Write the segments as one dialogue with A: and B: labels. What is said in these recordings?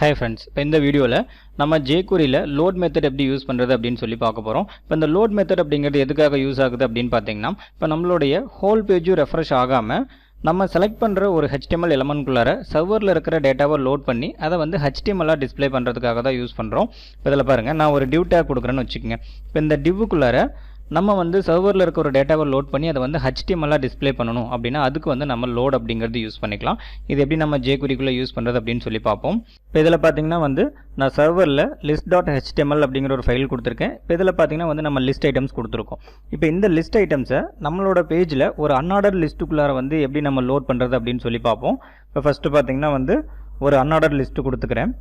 A: Hi friends, இப்போ இந்த வீடியோவில் நம்ம jQueryல load method எப்படி யூஸ் பண்ணுறது அப்படின்னு சொல்லி பார்க்க போகிறோம். இப்போ இந்த load method அப்படிங்கிறது எதுக்காக யூஸ் ஆகுது அப்படின்னு பார்த்தீங்கன்னா, இப்போ நம்மளுடைய ஹோல் பேஜும் ரெஃப்ரெஷ் ஆகாமல் நம்ம செலக்ட் பண்ணுற ஒரு HTML எலமெண்ட்குள்ளார சர்வரில் இருக்கிற டேட்டாவை லோட் பண்ணி அதை வந்து HTML-ஆக டிஸ்ப்ளே பண்ணுறதுக்காக தான் யூஸ் பண்ணுறோம். இப்போ இதில் பாருங்கள், நான் ஒரு div tag கொடுக்குறேன்னு வச்சுக்கோங்க. இப்போ இந்த divக்குள்ளார நம்ம வந்து சர்வரில் இருக்க ஒரு டேட்டாவை லோட் பண்ணி அதை வந்து HTML-ஆக டிஸ்ப்ளே பண்ணணும் அப்படின்னா அதுக்கு வந்து நம்ம லோட் அப்படிங்கிறது யூஸ் பண்ணிக்கலாம். இது எப்படி நம்ம jQuery-குள்ளே யூஸ் பண்ணுறது அப்படின்னு சொல்லி பார்ப்போம். இப்போ இதில் பார்த்தீங்கன்னா வந்து நான் சர்வரில் list.html அப்படிங்கிற ஒரு ஃபைல் கொடுத்துருக்கேன். இப்போ இதில் பார்த்தீங்கன்னா வந்து நம்ம லிஸ்ட் ஐட்டம்ஸ் கொடுத்துருக்கோம். இப்போ இந்த லிஸ்ட் ஐட்டம்ஸை நம்மளோட பேஜில் ஒரு அன்ஆர்டர் லிஸ்ட்டுக்குள்ளார வந்து எப்படி நம்ம லோட் பண்ணுறது அப்படின்னு சொல்லி பார்ப்போம். இப்போ ஃபஸ்ட்டு பார்த்தீங்கன்னா வந்து ஒரு அன்ஆர்டர் லிஸ்ட்டு கொடுத்துக்கிறேன்.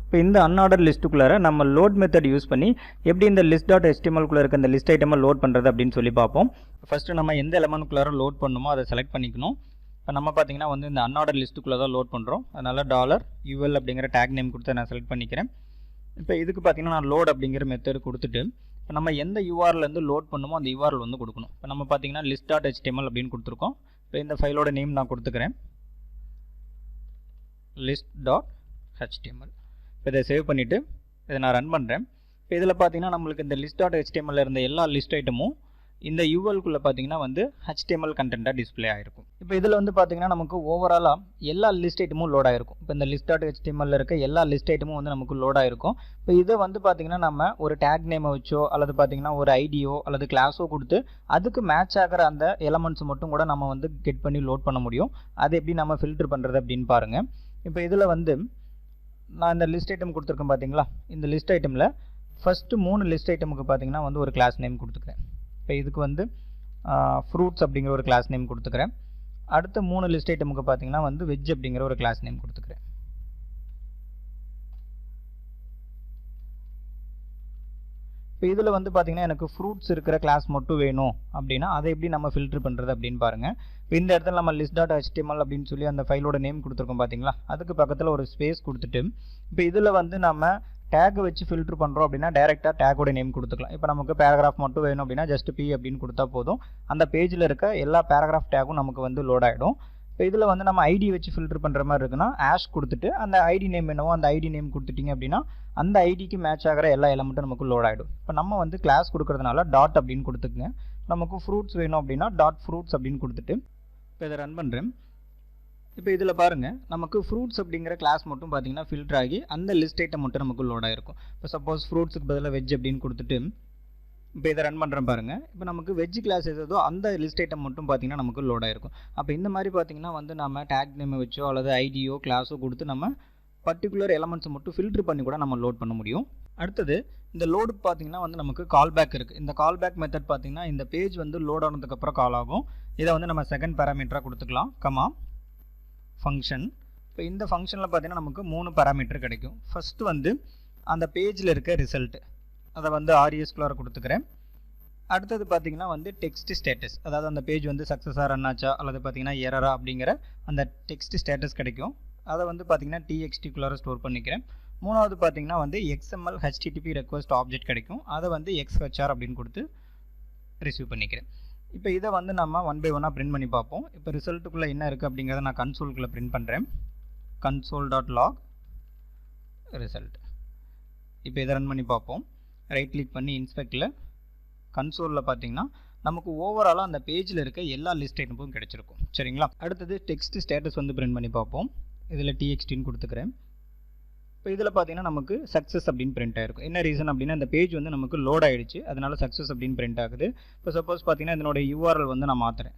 A: இப்போ இந்த அன்ஆர்டர் லிஸ்ட்டுக்குள்ளார நம்ம லோட் மெத்தட் யூஸ் பண்ணி எப்படி இந்த list.html-குள்ளே இருக்க இந்த லிஸ்ட் ஐட்டமை லோட் பண்ணுறது அப்படின்னு சொல்லி பார்ப்போம். ஃபஸ்ட்டு நம்ம எந்த எலமெண்ட்குள்ளார லோட் பண்ணணுமோ அதை செலக்ட் பண்ணிக்கணும். இப்போ நம்ம பார்த்தீங்கன்னா வந்து இந்த அன்ஆர்டர் லிஸ்ட்டுக்குள்ளே தான் லோட் பண்ணுறோம். அதனால் $UL அப்படிங்கிற டேக் நேம் கொடுத்து நான் செலக்ட் பண்ணிக்கிறேன். இப்போ இதுக்கு பார்த்தீங்கன்னா நான் லோட் அப்படிங்கிற மெத்தட் கொடுத்துட்டு இப்போ நம்ம எந்த URL-லேருந்து லோட் பண்ணுமோ அந்த URL வந்து கொடுக்கணும். இப்போ நம்ம பார்த்தீங்கன்னா list.html அப்படின்னு கொடுத்துருக்கோம். இப்போ இந்த ஃபைலோட நேம் நான் கொடுத்துக்கிறேன், list.html. இப்போ இதை சேவ் பண்ணிவிட்டு இதை நான் ரன் பண்ணுறேன். இப்போ இதில் பார்த்தீங்கன்னா நம்மளுக்கு இந்த list.html இருந்த எல்லா லிஸ்ட் ஐட்டமும் இந்த UL-குள்ளே பார்த்தீங்கன்னா வந்து HTML கண்டென்ட்டாக டிஸ்பிளே ஆகிருக்கும். இப்போ இதில் வந்து பார்த்தீங்கன்னா நமக்கு ஓவராலாக எல்லா லிஸ்ட் ஐட்டமும் லோட் ஆகிருக்கும். இப்போ இந்த list.html இருக்க எல்லா லிஸ்ட் ஐட்டமும் வந்து நமக்கு லோட் ஆகிருக்கும். இப்போ இதை வந்து பார்த்தீங்கன்னா நம்ம ஒரு டேக் நேமை வச்சோ அல்லது பார்த்தீங்கன்னா ஒரு ஐடியோ அல்லது கிளாஸோ கொடுத்து அதுக்கு மேட்ச் ஆகிற அந்த எலமெண்ட்ஸ் மட்டும் கூட நம்ம வந்து கெட் பண்ணி லோட் பண்ண முடியும். அது எப்படி நம்ம ஃபில்டர் பண்ணுறது அப்படின்னு பாருங்கள். இப்போ இதில் வந்து நான் இந்த லிஸ்ட் ஐட்டம் கொடுத்துருக்கேன் பார்த்தீங்களா, இந்த லிஸ்ட் ஐட்டமில் ஃபஸ்ட்டு 3 லிஸ்ட் ஐட்டமுக்கு பார்த்தீங்கன்னா வந்து ஒரு கிளாஸ் நேம் கொடுத்துக்கிறேன். இப்போ இதுக்கு வந்து ஃப்ரூட்ஸ் அப்படிங்கிற ஒரு கிளாஸ் நேம் கொடுத்துக்கிறேன். அடுத்த 3 லிஸ்ட் ஐட்டமுக்கு பார்த்தீங்கன்னா வந்து வெஜ் அப்படிங்கிற ஒரு கிளாஸ் நேம் கொடுத்துக்கிறேன். இப்போ இதில் வந்து பார்த்தீங்கன்னா எனக்கு ஃப்ரூட்ஸ் இருக்கிற கிளாஸ் மட்டும் வேணும் அப்படின்னா அதை எப்படி நம்ம ஃபில்டர் பண்ணுறது அப்படின்னு பாருங்கள். இப்போ இந்த இடத்துல நம்ம list.html அப்படின்னு சொல்லி அந்த ஃபைலோட நேம் கொடுத்துருக்கோம் பார்த்தீங்களா, அதுக்கு பக்கத்தில் ஒரு ஸ்பேஸ் கொடுத்துட்டு இப்போ இதில் வந்து நம்ம டேக் வச்சு ஃபில்டர் பண்ணுறோம் அப்படின்னா டேரெக்டாக டேக்கோட நேம் கொடுத்துக்கலாம். இப்போ நமக்கு பேராகிராஃப் மட்டும் வேணும் அப்படின்னா ஜஸ்ட் P அப்படின்னு கொடுத்தா போதும், அந்த பேஜில் இருக்க எல்லா பேராகிராஃப் டேக்கும் நமக்கு வந்து லோட் ஆகிடும். இப்போ இதில் வந்து நம்ம ஐடி வச்சு ஃபில்டர் பண்ணுற மாதிரி இருக்குன்னா ஆஷ் கொடுத்துட்டு அந்த ஐடி நேம் என்னவோ அந்த ஐடி நேம் கொடுத்துட்டிங்க அப்படின்னா அந்த ஐடிக்கு மேட்ச் ஆகிற எல்லா எலமெண்ட்டும் நமக்கு லோட் ஆகிடும். இப்போ நம்ம வந்து கிளாஸ் கொடுக்கறதுனால டாட் அப்படின்னு கொடுத்துக்குங்க. நமக்கு ஃப்ரூட்ஸ் வேணும் அப்படின்னா .fruits அப்படின்னு கொடுத்துட்டு இப்போ இதை ரன் பண்ணுறேன். இப்போ இதில் பாருங்கள், நமக்கு ஃப்ரூட்ஸ் அப்படிங்கிற கிளாஸ் மட்டும் பார்த்தீங்கன்னா ஃபில்டர் ஆகி அந்த லிஸ்ட் ஐட்டம் மட்டும் நமக்கு லோட் ஆகிருக்கும். இப்போ சப்போஸ் ஃப்ரூட்ஸுக்கு பதிலாக வெஜ் அப்படின்னு கொடுத்துட்டு இப்போ இதை ரன் பண்ணுறேன் பாருங்கள். இப்போ நமக்கு வெஜ் கிளாஸ் எதோ அந்த லிஸ்ட் ஐட்டம் மட்டும் பார்த்தீங்கன்னா நமக்கு லோட் ஆகிருக்கும். அப்போ இந்த மாதிரி பார்த்தீங்கன்னா வந்து நம்ம டேக் நேமை வச்சோ அல்லது ஐடியோ கிளாஸோ கொடுத்து நம்ம பர்டிகுலர் எலமெண்ட்ஸை மட்டும் ஃபில்டர் பண்ணி கூட நம்ம லோட் பண்ண முடியும். அடுத்தது இந்த லோடுக்கு பார்த்தீங்கன்னா வந்து நமக்கு கால் பேக் இருக்குது. இந்த கால் பேக் மெத்தட் பார்த்தீங்கன்னா இந்த பேஜ் வந்து லோட் ஆனதுக்கப்புறம் கால் ஆகும். இதை வந்து நம்ம செகண்ட் பேராமீட்டராக கொடுத்துக்கலாம், கமா ஃபங்க்ஷன். இப்போ இந்த ஃபங்க்ஷனில் பார்த்தீங்கன்னா நமக்கு 3 பேராமீட்டர் கிடைக்கும். ஃபஸ்ட்டு வந்து அந்த பேஜில் இருக்க ரிசல்ட் அதை வந்து RES-குள்ளார கொடுத்துக்கிறேன். அடுத்தது பார்த்தீங்கன்னா வந்து டெக்ஸ்ட் ஸ்டேட்டஸ், அதாவது அந்த பேஜ் வந்து சக்ஸஸாக ரன் ஆச்சா அல்லது பார்த்தீங்கன்னா எரரா அப்படிங்கிற அந்த டெக்ஸ்ட் ஸ்டேட்டஸ் கிடைக்கும். அதை வந்து பார்த்தீங்கன்னா TXT-குள்ளார ஸ்டோர் பண்ணிக்கிறேன். மூணாவது பார்த்தீங்கன்னா வந்து XML HTTP ரெக்வஸ்ட் ஆப்ஜெக்ட் கிடைக்கும். அதை வந்து XHR அப்படின்னு கொடுத்து ரிசீவ் பண்ணிக்கிறேன். இப்போ இதை வந்து நம்ம 1 by 1 பிரிண்ட் பண்ணி பார்ப்போம். இப்போ ரிசல்ட்டுக்குள்ளே என்ன இருக்குது அப்படிங்கிறத நான் கன்சோலுக்குள்ளே பிரிண்ட் பண்ணுறேன், console.log ரிசல்ட். இப்போ இதை ரன் பண்ணி பார்ப்போம். ரைட் கிளிக் பண்ணி இன்ஸ்பெக்டில் கன்சோலில் பார்த்தீங்கன்னா நமக்கு ஓவராலாக அந்த பேஜில் இருக்க எல்லா லிஸ்ட் ஐட்டமும் கிடைச்சிருக்கும். சரிங்களா, அடுத்தது டெக்ஸ்ட் ஸ்டேட்டஸ் வந்து பிரிண்ட் பண்ணி பார்ப்போம். இதில் TXTன்னு கொடுத்துக்கிறேன். இப்போ இதில் பார்த்தீங்கன்னா நமக்கு சக்ஸஸ் அப்படின்னு பிரிண்ட் ஆகிருக்கும். என்ன ரீசன் அப்படின்னா இந்த பேஜ் வந்து நமக்கு லோட் ஆகிடுச்சு, அதனால சக்ஸஸ் அப்படின்னு பிரிண்ட் ஆகுது. இப்போ சப்போஸ் பார்த்தீங்கன்னா இதனோட URL வந்து நான் மாற்றுறேன்,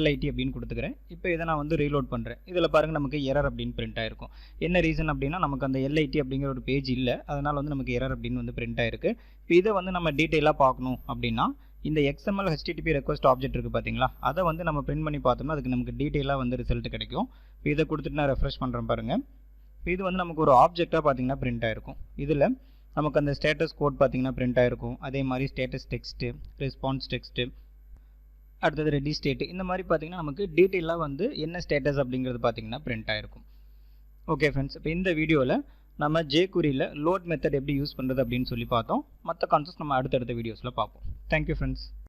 A: LIT அப்படின்னு கொடுத்துக்கிறேன். இப்போ இதை நான் வந்து ரீலோட் பண்ணுறேன். இதில் பாருங்கள் நமக்கு எரர் அப்படின்னு பிரிண்ட் ஆகிருக்கும். என்ன ரீசன் அப்படின்னா நமக்கு அந்த LIT அப்படிங்கிற ஒரு பேஜ் இல்லை, அதனால் வந்து நமக்கு எரர் அப்படின்னு வந்து பிரிண்ட் ஆகிருக்கு. இப்போ இதை வந்து நம்ம டீட்டெயிலாக பார்க்கணும் அப்படின்னா இந்த XML HTTP ரெக்வஸ்ட் ஆப்ஜெக்ட் இருக்குது பார்த்தீங்களா, அதை வந்து நம்ம பிரிண்ட் பண்ணி பார்த்தோம்னா அதுக்கு நமக்கு டீட்டெயிலாக வந்து ரிசல்ட் கிடைக்கும். இப்போ இதை கொடுத்துட்டு நான் ரெஃப்ரெஷ் பண்ணுறேன் பாருங்கள். இப்போ இது வந்து நமக்கு ஒரு ஆப்ஜெக்டாக பார்த்தீங்கன்னா பிரிண்ட் ஆகிருக்கும். இதில் நமக்கு அந்த ஸ்டேட்டஸ் கோட் பார்த்தீங்கன்னா பிரிண்ட் ஆகிருக்கும். அதே மாதிரி ஸ்டேட்டஸ் டெக்ஸ்ட்டு, ரெஸ்பான்ஸ் டெக்ஸ்ட்டு, அடுத்தது ரெடி ஸ்டேட்டு, இந்த மாதிரி பார்த்தீங்கன்னா நமக்கு டீட்டெயிலாக வந்து என்ன ஸ்டேட்டஸ் அப்படிங்கிறது பார்த்தீங்கன்னா பிரிண்ட் ஆகிருக்கும். ஓகே ஃப்ரெண்ட்ஸ், இப்போ இந்த வீடியோவில் நம்ம jQueryல லோட் மெத்தட் எப்படி யூஸ் பண்ணுறது அப்படின்னு சொல்லி பார்த்தோம். மற்ற கான்செப்ட்ஸ் நம்ம அடுத்தடுத்த வீடியோஸில் பார்ப்போம். Thank you friends.